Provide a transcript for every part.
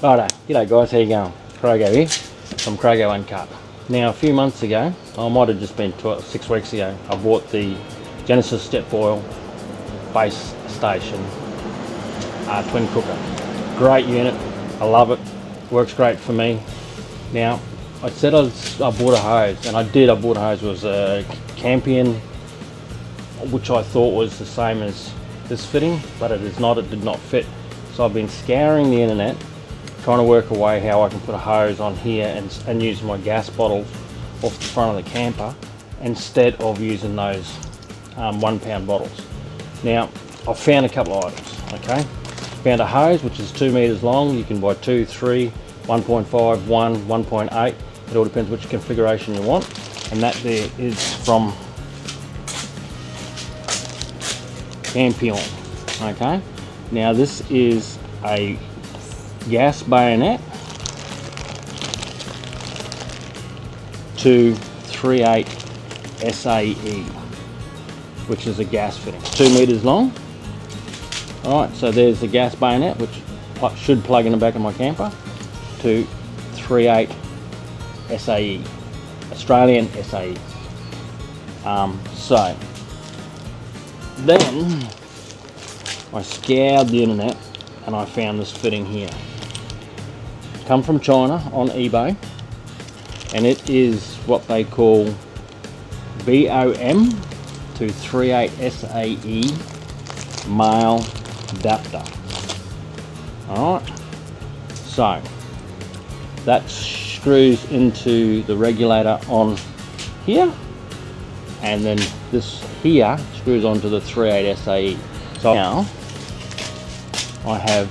Righto, g'day guys, how you going? Craigo here from Craigouncut. Now a few months ago, I might have just been 6 weeks ago, I bought the Genisus Jet Boil base station twin cooker. Great unit, I love it, works great for me. Now I said I bought a hose, and I bought a hose. It was a Campion, which I thought was the same as this fitting, but it is not, it did not fit. So I've been scouring the internet trying to work a way how I can put a hose on here and use my gas bottles off the front of the camper instead of using those 1 pound bottles. Now I've found a couple of items. Okay, found a hose which is 2 meters long. You can buy 2, 3, 1.5, 1, 1.8. It all depends which configuration you want, and that there is from Campion. Okay, now this is a gas bayonet to 38 SAE, which is a gas fitting, 2 meters long. Alright, so there's the gas bayonet, which should plug in the back of my camper, to 38 SAE, Australian SAE. So then I scoured the internet and I found this fitting here. Come from China on eBay, and it is what they call BOM to 38 SAE male adapter. Alright, so that screws into the regulator on here, and then this here screws onto the 38 SAE. So now I have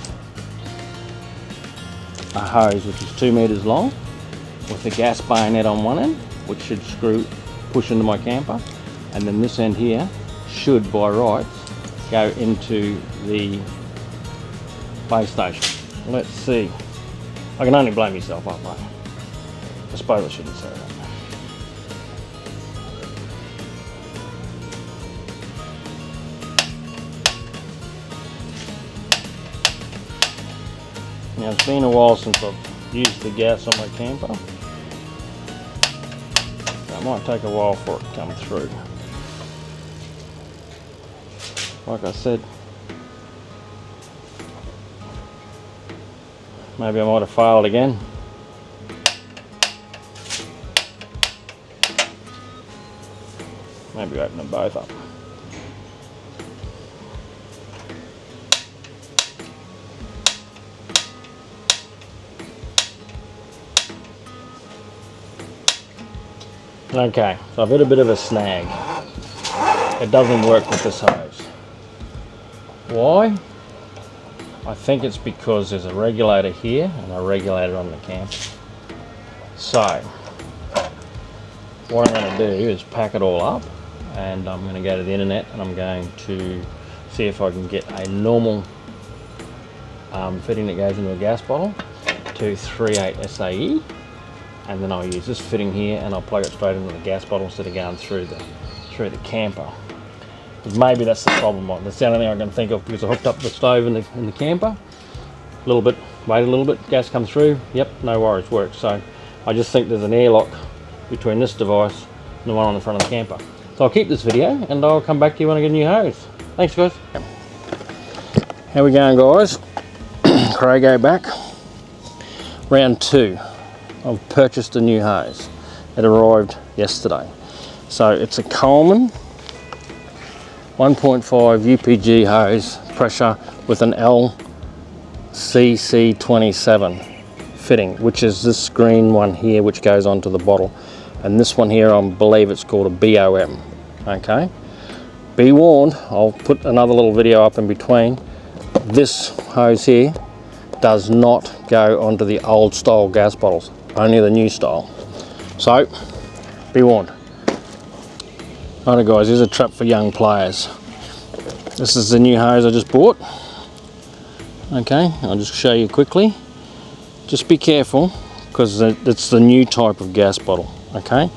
a hose which is 2 meters long with a gas bayonet on one end, which should push into my camper, and then this end here should by rights go into the base station. Let's see. I can only blame myself up, mate. I suppose I shouldn't say that. Now it's been a while since I've used the gas on my camper, so it might take a while for it to come through. Like I said, maybe I might have failed again. Maybe open them both up. Okay, so I've hit a bit of a snag. It doesn't work with this hose. Why? I think it's because there's a regulator here and a regulator on the camper. So what I'm going to do is pack it all up, and I'm going to go to the internet and I'm going to see if I can get a normal fitting that goes into a gas bottle to 38 SAE, and then I'll use this fitting here and I'll plug it straight into the gas bottle instead of going through the camper. Because maybe that's the problem. That's the only thing I can think of, because I hooked up the stove in the camper. A little bit, wait a little bit, gas comes through, yep, no worries, works. So I just think there's an airlock between this device and the one on the front of the camper. So I'll keep this video and I'll come back to you when I get a new hose. Thanks guys. How we going guys? Craigo back. Round 2. I've purchased a new hose. It arrived yesterday. So it's a Coleman 1.5 UPG hose, pressure with an LCC27 fitting, which is this green one here which goes onto the bottle. And this one here, I believe it's called a BOM. Okay, be warned, I'll put another little video up in between. This hose here does not go onto the old style gas bottles, only the new style. So be warned. Alright guys, here's a trap for young players. This is the new hose I just bought. Okay, I'll just show you quickly. Just be careful, because it's the new type of gas bottle, okay,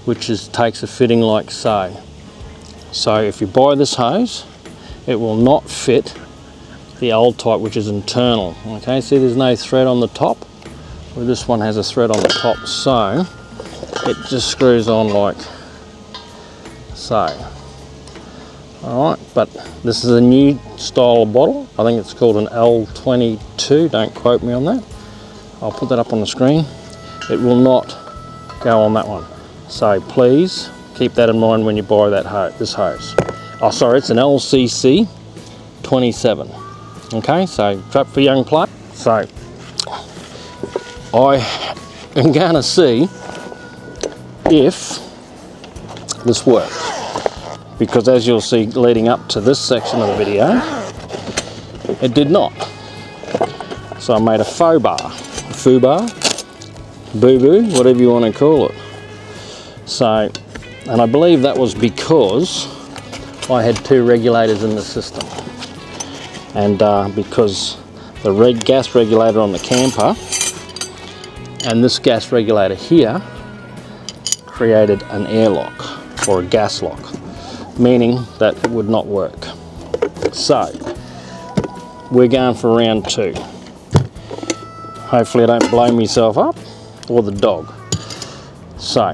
which takes a fitting like so. So if you buy this hose, it will not fit the old type, which is internal. Okay, see there's no thread on the top, where this one has a thread on the top, so it just screws on like so. Alright, but this is a new style of bottle. I think it's called an L22, don't quote me on that. I'll put that up on the screen. It will not go on that one. So please keep that in mind when you buy that this hose. Oh sorry, it's an LCC 27. Okay, so trap for young play. So I am going to see if this works, because as you'll see leading up to this section of the video, it did not. So I made a faux bar, boo-boo, whatever you want to call it. So, and I believe that was because I had two regulators in the system, and because the gas regulator on the camper and this gas regulator here created an airlock or a gas lock, meaning that it would not work. So we're going for round 2. Hopefully I don't blow myself up or the dog. So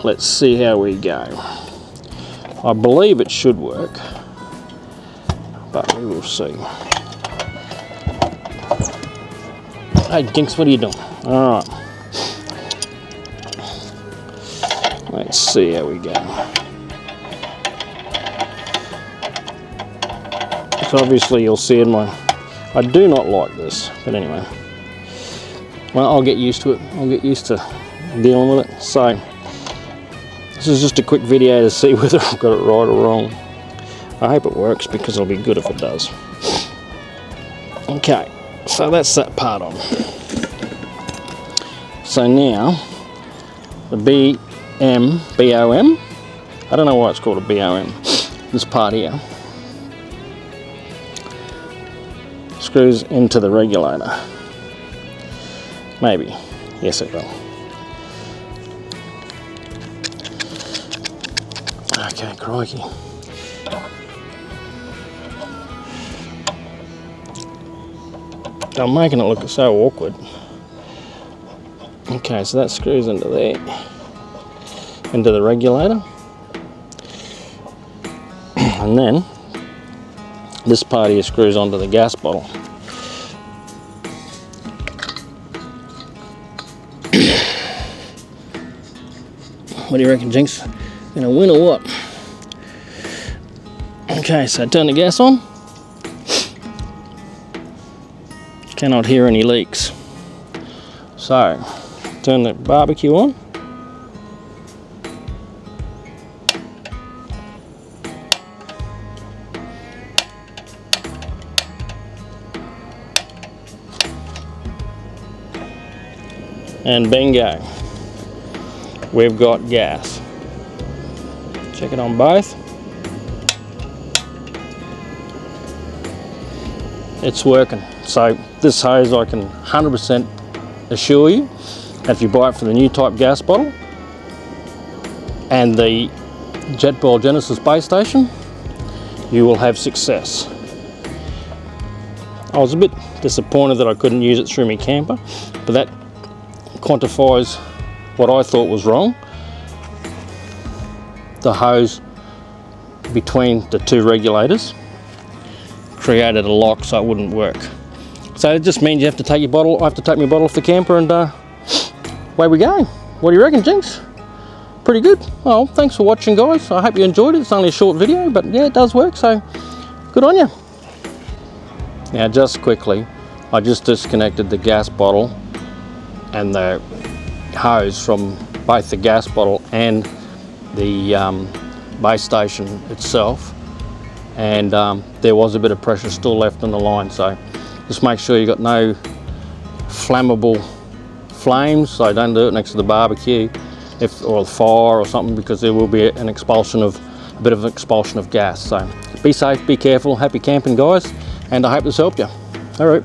let's see how we go. I believe it should work, but we will see. Hey Jinx, what are you doing? Alright. Let's see how we go. So obviously you'll see in my... I do not like this, but anyway. Well, I'll get used to it. I'll get used to dealing with it. So, this is just a quick video to see whether I've got it right or wrong. I hope it works, because it'll be good if it does. Okay, so that's that part on. So now, the BOM, I don't know why it's called a BOM, this part here, screws into the regulator. Maybe. Yes, it will. Okay, crikey. I'm making it look so awkward. Okay, so that screws into there, into the regulator. And then this part here screws onto the gas bottle. What do you reckon, Jinx? Gonna win or what? Okay, so turn the gas on. Cannot hear any leaks. So, turn the barbecue on. And bingo, we've got gas. Check it on both. It's working. So this hose, I can 100% assure you, if you buy it for the new type gas bottle and the Jet Boil Genisus base station, you will have success. I was a bit disappointed that I couldn't use it through my camper, but that quantifies what I thought was wrong. The hose between the two regulators created a lock, so it wouldn't work. So it just means you have to take your bottle, I have to take my bottle off the camper, and away we go. What do you reckon, Jinx? Pretty good. Well, thanks for watching, guys. I hope you enjoyed it. It's only a short video, but yeah, it does work, so good on you. Now just quickly, I just disconnected the gas bottle and the hose from both the gas bottle and the base station itself, and there was a bit of pressure still left in the line, so just make sure you got no flammable flames, so don't do it next to the barbecue or the fire or something, because there will be a bit of expulsion of gas. So be safe, be careful, happy camping, guys, and I hope this helped you. All right.